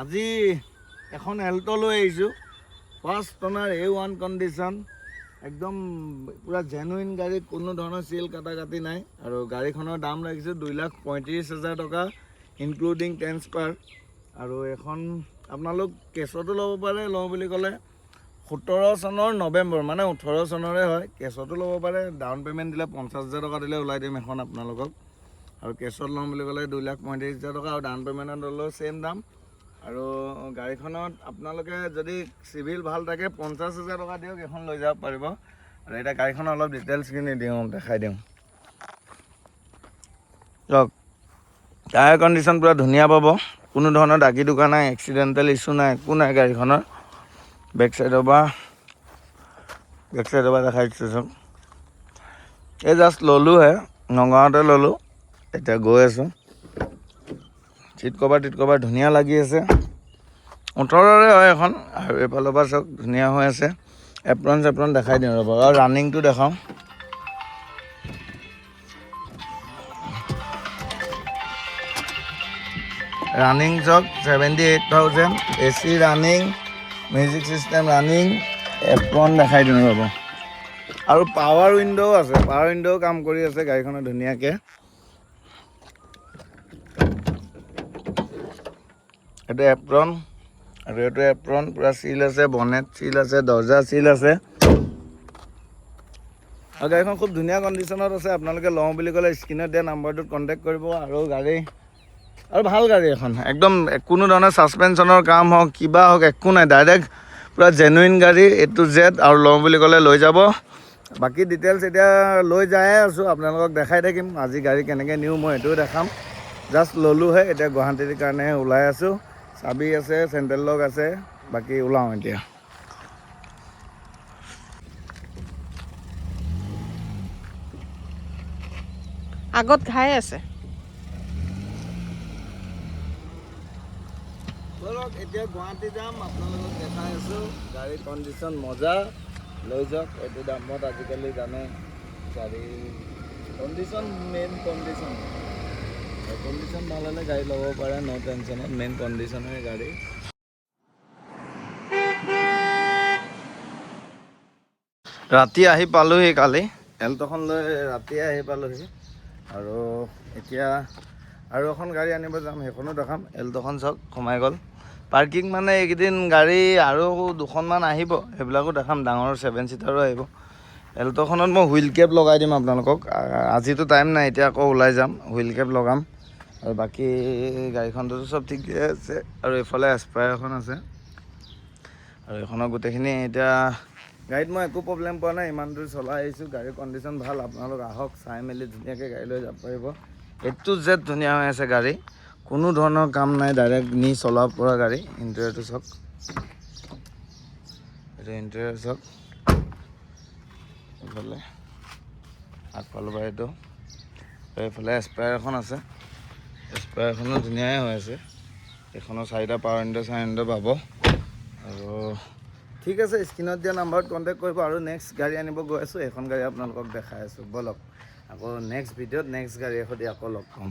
আজি এখন এল্টো লৈ আহিছোঁ। ফাৰ্ষ্ট অনাৰ A1 কণ্ডিশ্যন, একদম পূৰা জেনুইন গাড়ী, কোনো ধৰণৰ চিল কাটি নাই। আৰু গাড়ীখনৰ দাম ৰাখিছোঁ 2,35,000 টকা ইনক্লুডিং ট্ৰেন্সফাৰ। আৰু এখন আপোনালোক কেছতো ল'ব পাৰে, লওঁ বুলি ক'লে 17 চনৰ নৱেম্বৰ, মানে 18 চনৰে হয়। কেছতো ল'ব পাৰে, ডাউন পে'মেণ্ট দিলে 50,000 টকা দিলে ওলাই দিম এখন আপোনালোকক। আৰু কেছত ল'ম বুলি ক'লে 2,35,000 টকা, আৰু ডাউন পে'মেণ্টত ল'লেও ছেইম দাম। আৰু গাড়ীখনত আপোনালোকে যদি চিভিল ভাল থাকে 50,000 টকা দিয়ক, এখন লৈ যাব পাৰিব। আৰু এতিয়া গাড়ীখনৰ অলপ ডিটেইলছখিনি দেখাই দিওঁ। লওক, টায়াৰ কণ্ডিশ্যন পূৰা ধুনীয়া পাব, কোনো ধৰণৰ দাগি দুকা নাই, এক্সিডেণ্টেল ইছ্যু নাই, একো নাই গাড়ীখনৰ। বেক চাইডৰ পৰা দেখাই দিছোঁ চব। এই জাষ্ট ল'লোঁহে, নগাঁৱতে ল'লোঁ, এতিয়া গৈ আছোঁ। চিট কভাৰ ধুনীয়া লাগি আছে, 18ৰে হয় এখন। আৰু এইফালৰ পৰা চব ধুনীয়া হৈ আছে। এপ্ৰন দেখাই দিওঁ ৰ'ব, আৰু ৰানিংটো দেখাওঁ। ৰানিং চব 78,000, AC running, music system running, apron দেখাই দিওঁ ৰ'ব। আৰু পাৱাৰ উইণ্ডো আছে, পাৱাৰ উইণ্ডো কাম কৰি আছে গাড়ীখনত ধুনীয়াকৈ। এইটো এপ্ৰন, আৰু এইটো এপ্ৰন পূৰা চিল আছে, বনেট চিল আছে, দৰ্জা চিল আছে। আৰু গাড়ীখন খুব ধুনীয়া কণ্ডিশ্যনত আছে। আপোনালোকে লওঁ বুলি ক'লে স্ক্ৰীণত দিয়া নাম্বাৰটোত কণ্টেক্ট কৰিব। আৰু ভাল গাড়ী এখন, একদম কোনো ধৰণৰ ছাছপেনশ্যনৰ কাম হওক, কিবা হওক, একো নাই, ডাইৰেক্ট পূৰা জেনুইন গাড়ী A to Z। আৰু লওঁ বুলি ক'লে লৈ যাব। বাকী ডিটেইলছ এতিয়া লৈ যায়ে আছোঁ, আপোনালোকক দেখাই থাকিম। আজি গাড়ী কেনেকৈ নিওঁ মই সেইটোও দেখাম। জাষ্ট ল'লোঁহে, এতিয়া গুৱাহাটীৰ কাৰণে ওলাই আছোঁ। চাবি আছে, চেণ্ট্ৰেল লক আছে, বাকী ওলাওঁ এতিয়া। আগত ঘাই আছে। ধৰক এতিয়া গুৱাহাটী যাম, আপোনালোকক দেখাই আছোঁ। গাড়ীৰ কণ্ডিশ্যন মজা, লৈ যাওক। এইটো দামত আজিকালি জানে গাড়ী কণ্ডিশ্যন, মেইন কণ্ডিশ্যন ভাল হ'লে গাড়ী ল'ব পাৰে, ন' টেনশ্যনত। মেইন কণ্ডিশ্যনেৰে গাড়ী। ৰাতি আহি পালোঁহি, কালি এল্টোখন লৈ ৰাতিয়ে আহি পালোঁহি। আৰু এতিয়া আৰু এখন গাড়ী আনিব যাম, সেইখনো দেখাম। এল্টোখন চাওক সোমাই গ'ল। পাৰ্কিং মানে এইকেইদিন গাড়ী আৰু দুখনমান আহিব, সেইবিলাকো দেখাম। ডাঙৰ 7 ছিটাৰো আহিব। এল্টোখনত মই হুইল কেপ লগাই দিম আপোনালোকক। আজিতো টাইম নাই, এতিয়া আকৌ ওলাই যাম, হুইল কেপ লগাম। আৰু বাকী গাড়ীখনটোতো চব ঠিকে আছে। আৰু এইফালে এস্পায়াৰ এখন আছে। আৰু এইখনৰ গোটেইখিনি এতিয়া গাড়ীত মই একো প্ৰব্লেম পোৱা নাই, ইমান দূৰ চলাই আহিছোঁ। গাড়ীৰ কণ্ডিশ্যন ভাল, আপোনালোক আহক, চাই মেলি ধুনীয়াকৈ গাড়ী লৈ যাব পাৰিব। A to Z ধুনীয়া হৈ আছে গাড়ী, কোনো ধৰণৰ কাম নাই, ডাইৰেক্ট নি চলাব পৰা গাড়ী। ইণ্টেৰিয়ৰটো চাওক, এইটো ইণ্টেৰিয়ৰ চাওক। এইফালে আগফালৰ পৰা এইটো, এইফালে এস্পায়াৰ এখন আছে, এস্পায়াৰখনো ধুনীয়াই হৈ আছে। এইখনৰ 4টা পাৱাৰ উইণ্ডো পাব। আৰু ঠিক আছে, স্ক্ৰীণত দিয়া নাম্বাৰত কণ্টেক্ট কৰিব। আৰু নেক্সট গাড়ী আনিব গৈ আছোঁ, এইখন গাড়ী আপোনালোকক দেখাই আছোঁ। ব'লক আকৌ নেক্সট ভিডিঅ'ত নেক্সট গাড়ীৰ সৈতে আকৌ লগ পাম।